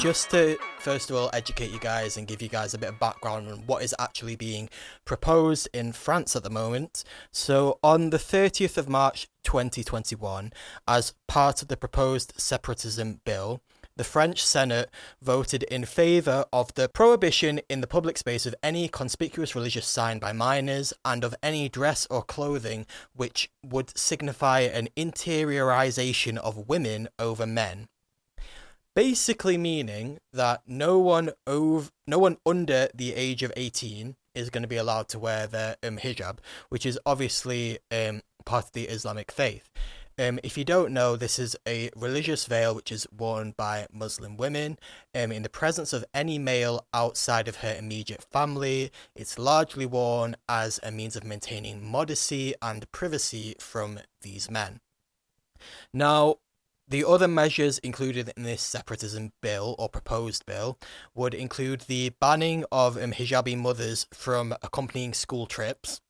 just to first of all educate you guys and give you guys a bit of background on what is actually being proposed in France at the moment. So on the 30th of March 2021, as part of the proposed Separatism Bill, the French Senate voted in favour of the prohibition in the public space of any conspicuous religious sign by minors and of any dress or clothing which would signify an interiorisation of women over men. Basically meaning that no one under the age of 18 is going to be allowed to wear their hijab, which is obviously part of the Islamic faith. If you don't know, this is a religious veil which is worn by Muslim women in the presence of any male outside of her immediate family. It's largely worn as a means of maintaining modesty and privacy from these men. Now, the other measures included in this separatism bill, or proposed bill, would include the banning of hijabi mothers from accompanying school trips,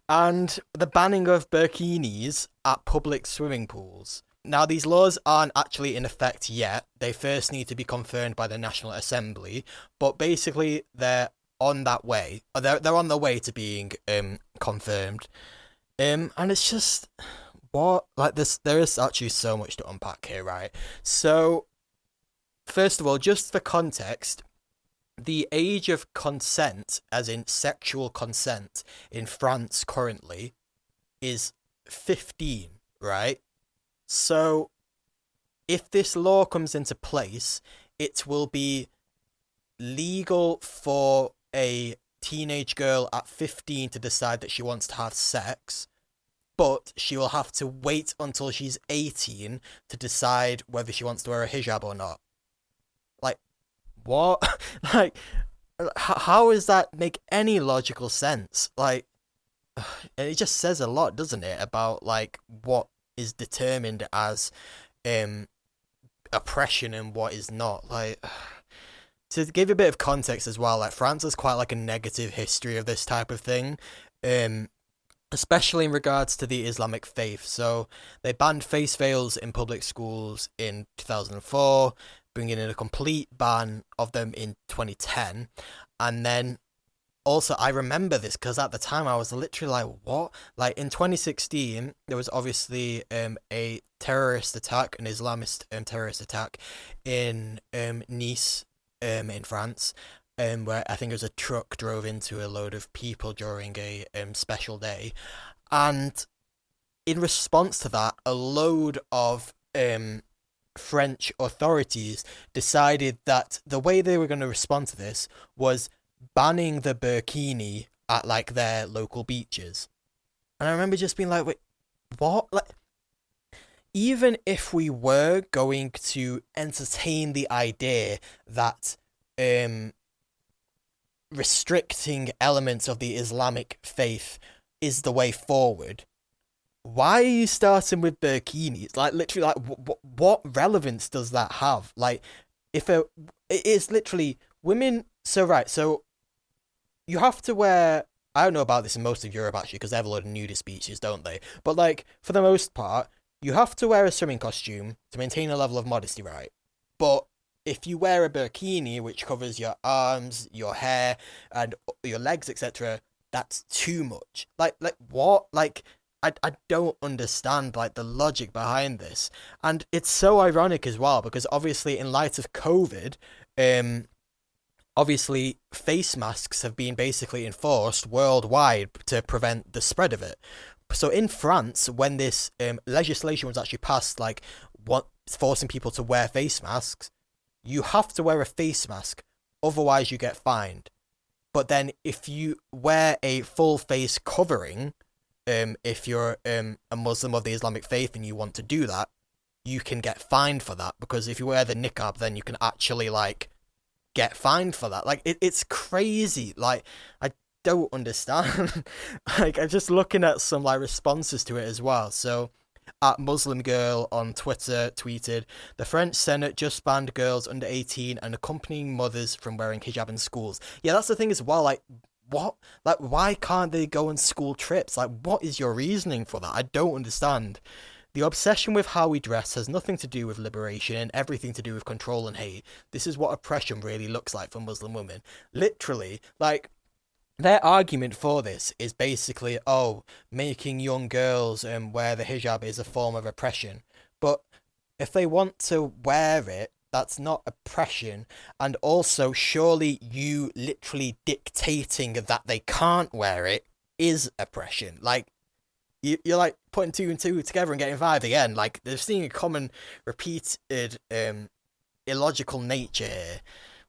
and the banning of burkinis at public swimming pools. Now, these laws aren't actually in effect yet. They first need to be confirmed by the National Assembly, but basically they're on that way. They're on the way to being confirmed. And it's just... what? Like, there is actually so much to unpack here, right? So, first of all, just for context, the age of consent, as in sexual consent, in France currently is 15, right? So, if this law comes into place, it will be legal for a teenage girl at 15 to decide that she wants to have sex, but she will have to wait until she's 18 to decide whether she wants to wear a hijab or not. Like, what? Like, how does that make any logical sense? Like, it just says a lot, doesn't it, about, like, what is determined as oppression and what is not. Like, to give you a bit of context as well, like, France has quite, like, a negative history of this type of thing. Especially in regards to the Islamic faith. So they banned face veils in public schools in 2004, bringing in a complete ban of them in 2010. And then also, I remember this because at the time I was literally like, what? Like, in 2016, there was obviously a terrorist attack, an Islamist terrorist attack in Nice, in France. Where I think it was a truck drove into a load of people during a special day. And in response to that, a load of French authorities decided that the way they were going to respond to this was banning the burkini at, like, their local beaches. And I remember just being like, wait, what? Like, even if we were going to entertain the idea that restricting elements of the Islamic faith is the way forward, why are you starting with burkinis? Like, literally, like, what relevance does that have? Like, it is literally women. So, right, so you have to wear, I don't know about this in most of Europe, actually, because they have a lot of nudist beaches, don't they? But, like, for the most part, you have to wear a swimming costume to maintain a level of modesty, right? But if you wear a burkini, which covers your arms, your hair, and your legs, etc., that's too much. Like what? Like, I don't understand, like, the logic behind this. And it's so ironic as well, because obviously in light of COVID, obviously face masks have been basically enforced worldwide to prevent the spread of it. So in France, when this legislation was actually passed, like, forcing people to wear face masks, you have to wear a face mask, otherwise you get fined. But then if you wear a full face covering, if you're a Muslim of the Islamic faith and you want to do that, you can get fined for that, because if you wear the niqab, then you can actually, like, get fined for that. Like, it's crazy. Like, I don't understand. Like, I'm just looking at some, like, responses to it as well. So, at Muslim Girl on Twitter tweeted, the French Senate just banned girls under 18 and accompanying mothers from wearing hijab in schools. Yeah, that's the thing as well. Like, what? Like, why can't they go on school trips? Like, what is your reasoning for that? I don't understand. The obsession with how we dress has nothing to do with liberation and everything to do with control and hate. This is what oppression really looks like for Muslim women. Literally, like, their argument for this is basically, oh, making young girls wear the hijab is a form of oppression. But if they want to wear it, that's not oppression. And also, surely you literally dictating that they can't wear it is oppression. Like, you're like putting two and two together and getting five again. Like, they're seeing a common repeated illogical nature here.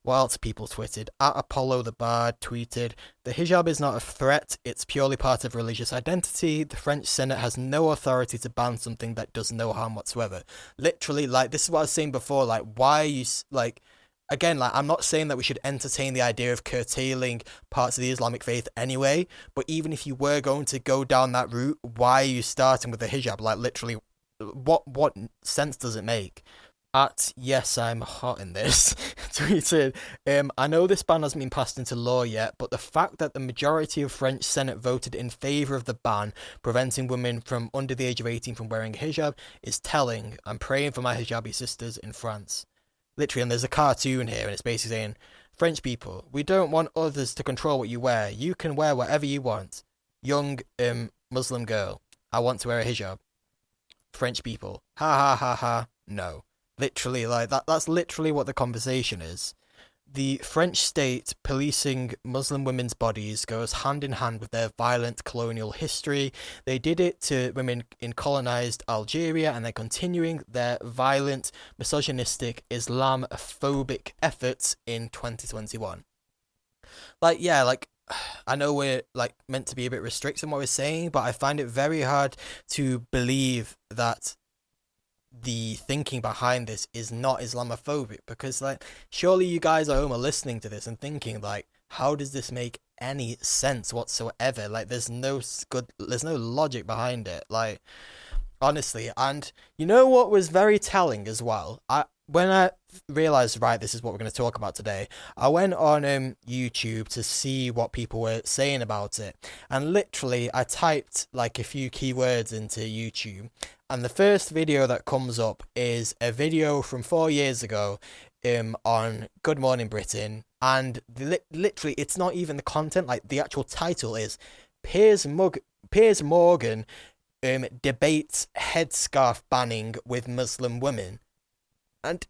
Whilst people tweeted, at Apollo the Bard tweeted, the hijab is not a threat, it's purely part of religious identity. The French Senate has no authority to ban something that does no harm whatsoever. Literally, like, this is what I was saying before, like, why are you, like, again, like, I'm not saying that we should entertain the idea of curtailing parts of the Islamic faith anyway, but even if you were going to go down that route, why are you starting with the hijab? Like, literally, what sense does it make? At Yes, I'm hot in this, tweeted, I know this ban hasn't been passed into law yet, but the fact that the majority of French Senate voted in favour of the ban preventing women from under the age of 18 from wearing a hijab is telling. I'm praying for my hijabi sisters in France. Literally, and there's a cartoon here, and it's basically saying, French people, we don't want others to control what you wear. You can wear whatever you want. Young Muslim girl, I want to wear a hijab. French people, ha ha ha ha, no. Literally, like, that's literally what the conversation is. The French state policing Muslim women's bodies goes hand in hand with their violent colonial history. They did it to women in colonized Algeria, and they're continuing their violent, misogynistic, Islamophobic efforts in 2021. Like, yeah, like, I know we're, like, meant to be a bit restricted in what we're saying, but I find it very hard to believe that the thinking behind this is not Islamophobic, because, like, surely you guys at home are listening to this and thinking, like, how does this make any sense whatsoever? Like, there's no logic behind it, like, honestly. And you know what was very telling as well? When I realised, right, this is what we're going to talk about today, I went on YouTube to see what people were saying about it. And literally, I typed, like, a few keywords into YouTube. And the first video that comes up is a video from 4 years ago on Good Morning Britain. And literally, it's not even the content. Like, the actual title is Piers Morgan debates headscarf banning with Muslim women. And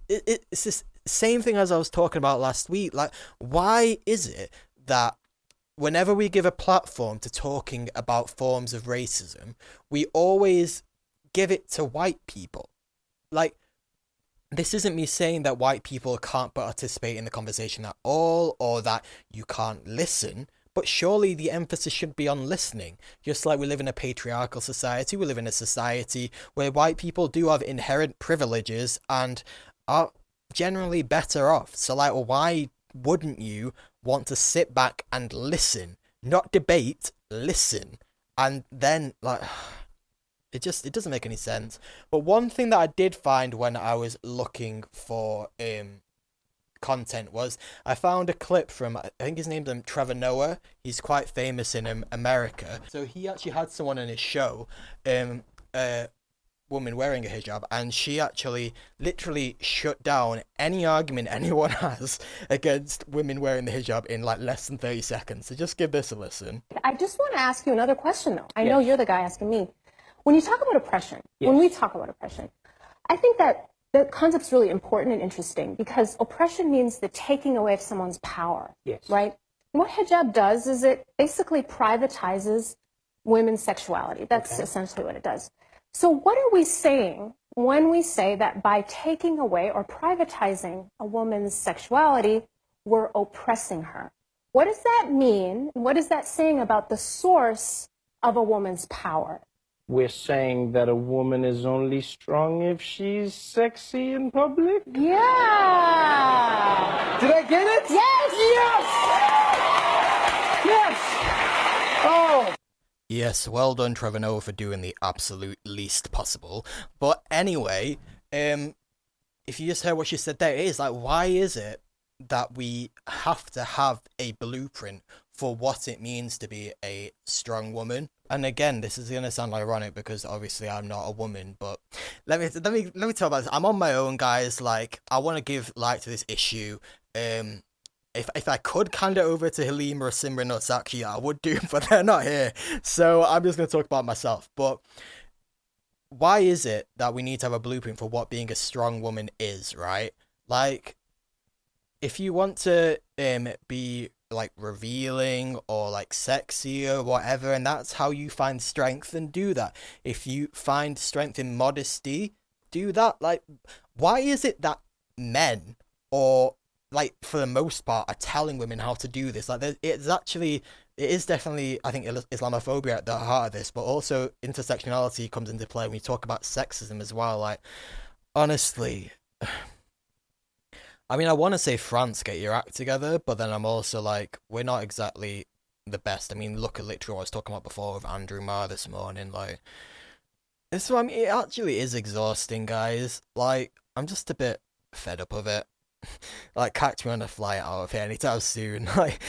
it's this same thing as I was talking about last week. Like, why is it that whenever we give a platform to talking about forms of racism, we always give it to white people? Like, this isn't me saying that white people can't participate in the conversation at all, or that you can't listen, but surely the emphasis should be on listening. Just like we live in a patriarchal society, we live in a society where white people do have inherent privileges and are generally better off. So, like, why wouldn't you want to sit back and listen? Not debate, listen. And then, like, it doesn't make any sense. But one thing that I did find when I was looking for content was I found a clip from, I think his name's Trevor Noah. He's quite famous in America. So he actually had someone on his show, a woman wearing a hijab, and she actually literally shut down any argument anyone has against women wearing the hijab in, like, less than 30 seconds. So just give this a listen. I just want to ask you another question, though. I know you're the guy asking me. When you talk about oppression, when we talk about oppression, I think that the concept's really important and interesting, because oppression means the taking away of someone's power, right? And what hijab does is it basically privatizes women's sexuality. That's essentially what it does. So what are we saying when we say that by taking away or privatizing a woman's sexuality, we're oppressing her? What does that mean? What is that saying about the source of a woman's power? We're saying that a woman is only strong if she's sexy in public? Yeah. Did I get it? Yes. Yes. Oh. Yes, well done, Trevor Noah, for doing the absolute least possible. But anyway, if you just heard what she said there, it is like, why is it that we have to have a blueprint for what it means to be a strong woman? And again, this is gonna sound ironic because obviously I'm not a woman, but let me tell about this. I'm on my own, guys. Like, I want to give light to this issue. Um, if I could hand it over to Halima or Simran or Zaki, I would do, but they're not here, so I'm just gonna talk about myself. But why is it that we need to have a blueprint for what being a strong woman is, right? Like, if you want to be like revealing or like sexy or whatever, and that's how you find strength, then do that. If you find strength in modesty, do that. Like, why is it that men, or like for the most part, are telling women how to do this? Like, it is definitely, I think, Islamophobia at the heart of this, but also intersectionality comes into play when we talk about sexism as well. Like, honestly, I mean, I want to say France, get your act together, but then I'm also like, we're not exactly the best. I mean, look at literally what I was talking about before with Andrew Marr this morning. Like, so I mean, it actually is exhausting, guys. Like, I'm just a bit fed up of it. Like, catch me on a flight out of here anytime soon. Like,